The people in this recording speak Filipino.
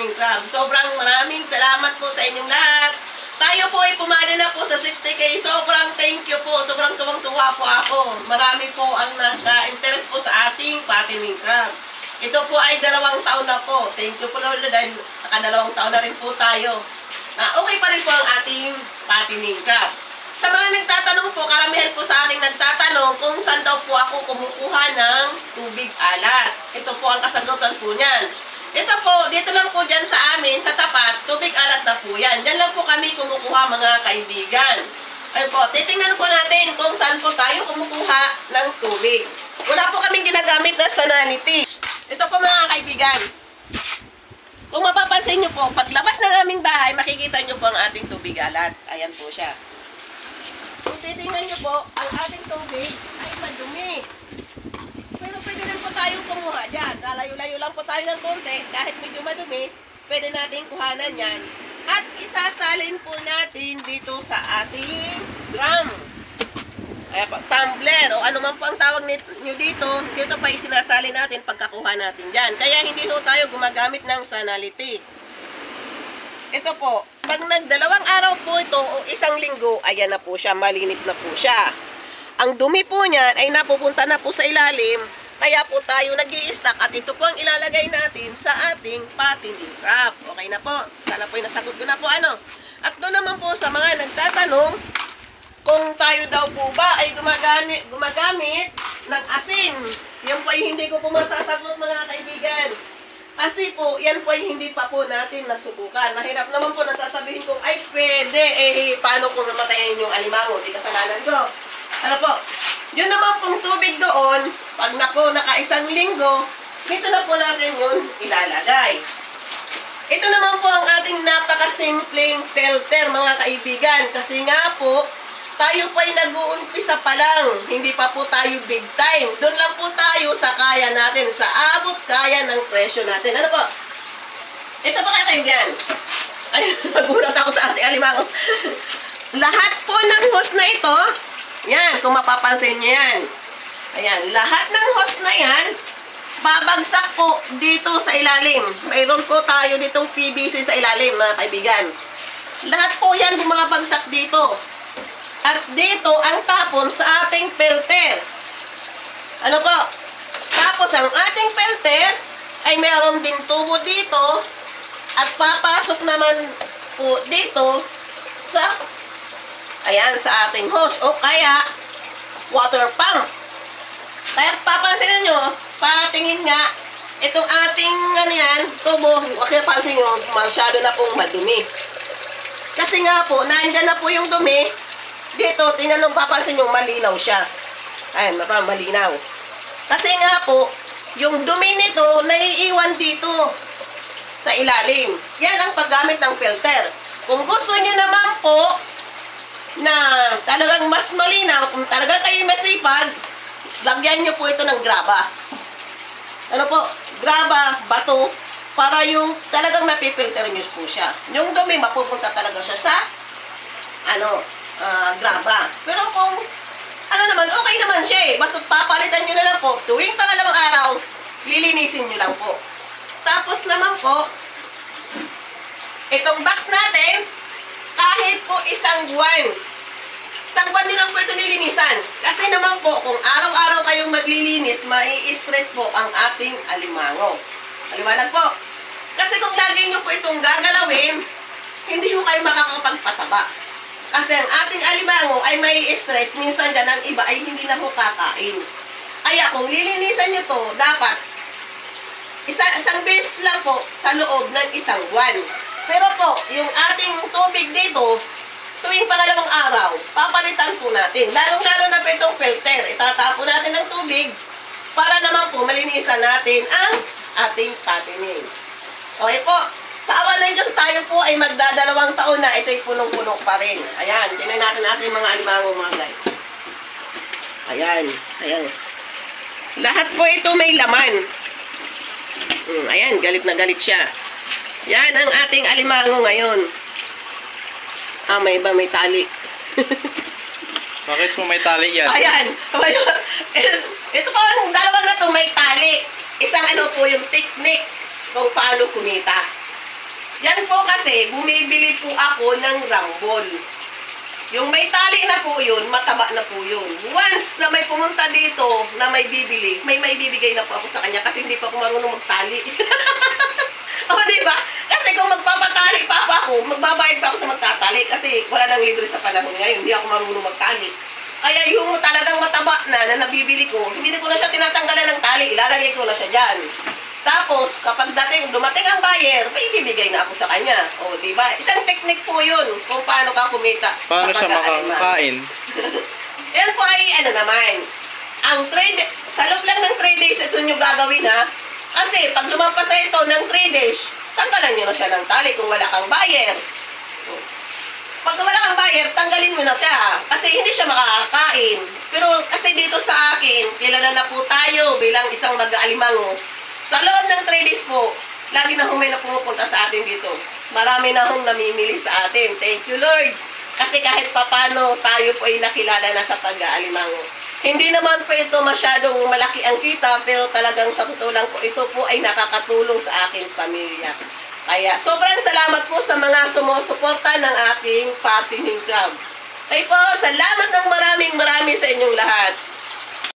patining crab. Sobrang maraming salamat po sa inyong lahat. Tayo po ay pumalo na po sa 60K. Sobrang thank you po. Sobrang tuwang-tuwa po ako. Marami po ang naka-interest po sa ating patining crab. Ito po ay 2 taon na po. Thank you po Lord dahil naka-2 taon na rin po tayo. Okay pa rin po ang ating patining crab. Sa mga nagtatanong po, karamihan po sa ating nagtatanong kung saan daw po ako kumukuha ng tubig alat. Ito po ang kasagutan po niyan. Ito po, dito lang po dyan sa amin, sa tapat, tubig alat na po yan. Dyan lang po kami kumukuha mga kaibigan. Ayun po, titingnan po natin kung saan po tayo kumukuha ng tubig. Wala po kaming ginagamit na sanality. Ito po mga kaibigan. Kung mapapansin nyo po, paglabas ng aming bahay, makikita nyo po ang ating tubig alat. Ayan po siya. Kung titingnan nyo po, ang ating tubig ay madumi. Pero pwede rin po tayong kumuha dyan. Lalayo-layo lang po tayo ng konti. Kahit medyo madumi, pwede natin kuhanan yan. At isasalin po natin dito sa ating drum. Ayan po, tumbler. O ano man po ang tawag nyo dito, dito pa isinasalin natin pagkakuha natin dyan. Kaya hindi po tayo gumagamit ng sanality. Ito po, pag nagdalawang araw po ito o 1 linggo, ayan na po siya, malinis na po siya. Ang dumi po niyan ay napupunta na po sa ilalim, kaya po tayo nag-i-stack at ito po ang ilalagay natin sa ating patining crab. Okay na po, sana po yung nasagot ko na po ano. At doon naman po sa mga nagtatanong kung tayo daw po ba ay gumagamit ng asin. Yan po ay hindi ko po masasagot mga kaibigan. Kasi po, yan po ay hindi pa po natin nasubukan. Mahirap naman po nasasabihin kong, ay pwede, paano kung namatayin yung alimango? Di kasalanan ko. Ano po? Yun naman pong tubig doon, pag na po naka-1 linggo, dito na po natin yun ilalagay. Ito naman po ang ating napakasimpleng filter mga kaibigan. Kasi nga po, tayo po ay nag-uumpisa pa lang. Hindi pa po tayo big time. Doon lang po tayo sa kaya natin, sa abot kaya ng presyo natin. Ano po? Ito po kayo kaibigan. Ay, nagulat ako sa ating alimango. Lahat po ng hose na ito, yan, kung mapapansin nyo yan. Ayan, lahat ng hose na yan, babagsak po dito sa ilalim. Mayroon po tayo ditong PVC sa ilalim, mga kaibigan. Lahat po yan bumabagsak dito. At dito ang tapon sa ating filter. Ano po? Tapos ang ating filter ay meron ding tubo dito at papasok naman po dito sa ayan, sa ating hose o kaya water pump. Kaya papansinin nyo, patingin nga, itong ating ano yan, tubo, okay, pansin nyo, masyado na pong madumi. Kasi nga po, nandyan na po yung dumi, dito, tingnan nung papansin nyo, malinaw siya. Ayan, malinaw. Kasi nga po, yung dumi nito, naiiwan dito sa ilalim. Yan ang paggamit ng filter. Kung gusto nyo naman po, na talagang mas malinaw, kung talagang kayo masipag, lagyan nyo po ito ng graba. Ano po? Graba, bato, para yung talagang mapipilter nyo po siya. Yung dumi, mapupunta talaga siya sa graba. Pero kung ano naman, okay naman siya eh. Basta papalitan nyo na lang po. Tuwing pangalawang araw, lilinisin nyo lang po. Tapos naman po, itong box natin, kahit po 1 buwan. 1 buwan nyo lang po ito lilinisan. Kasi naman po, kung araw-araw kayong maglilinis, mai-stress po ang ating alimango. Aliwanag po. Kasi kung lagi nyo po itong gagalawin, hindi po kayo makakapagpataba. Kasi ang ating alimango ay may stress, minsan dyan ang iba ay hindi na po kakain. Kaya kung lilinisan nyo to, dapat isang beses lang po sa loob ng 1 buwan. Pero po, yung ating tubig dito, tuwing pangalawang araw, papalitan po natin. Lalong-lalo na po itong filter. Itatapon natin ng tubig para naman po malinisan natin ang ating patining. Okay po. Sa awan ng Diyos, tayo po ay magdadalawang taon na ito'y punong-puno pa rin. Ayan, tingnan natin ating mga alimango mga guys. Ayan, ayan. Lahat po ito may laman. Ayan, galit na galit siya. Yan ang ating alimango ngayon. May iba may tali. Bakit po may tali yan? Ayan. Ito po, ang dalawa na to may tali. Isang ano po yung technique kung paano kumita. Yan po kasi, bumibili po ako ng rambol. Yung may tali na po yun, mataba na po yun. Once na may pumunta dito na may bibili, may bibigay na po ako sa kanya kasi hindi pa ako marunong magtali. O, diba? Kasi kung magpapatali pa ako, magbabayad pa ako sa magtatali kasi wala nang libre sa panahon ngayon. Hindi ako marunong magtali. Kaya yung talagang mataba na nabibili ko, hindi ko na siya tinatanggalan ng tali. Ilalagay ko na siya dyan. Tapos, kapag dumating ang buyer, may ibibigay na ako sa kanya. O, diba? Isang technique po yun kung paano ka kumita. Paano siya makakain? Yan po ay, naman, sa loob lang ng 3 days, ito nyo gagawin, ha? Kasi, pag lumampas na ito ng 3 days, tanggalan nyo na siya ng tali kung wala kang buyer. Pag wala kang buyer, tanggalin mo na siya. Kasi hindi siya makakakain. Pero kasi dito sa akin, kilala na po tayo bilang isang mag-aalimango. Sa loob ng 3 days po, lagi na may na pumupunta sa atin dito. Marami na hong namimili sa atin. Thank you, Lord. Kasi kahit papano, tayo po ay nakilala na sa pag-aalimango. Hindi naman po ito masyadong malaki ang kita, pero talagang sa totoo lang po, ito po ay nakakatulong sa aking pamilya. Kaya sobrang salamat po sa mga sumusuporta ng aking Fattening Club. Kaya po, salamat ng maraming sa inyong lahat.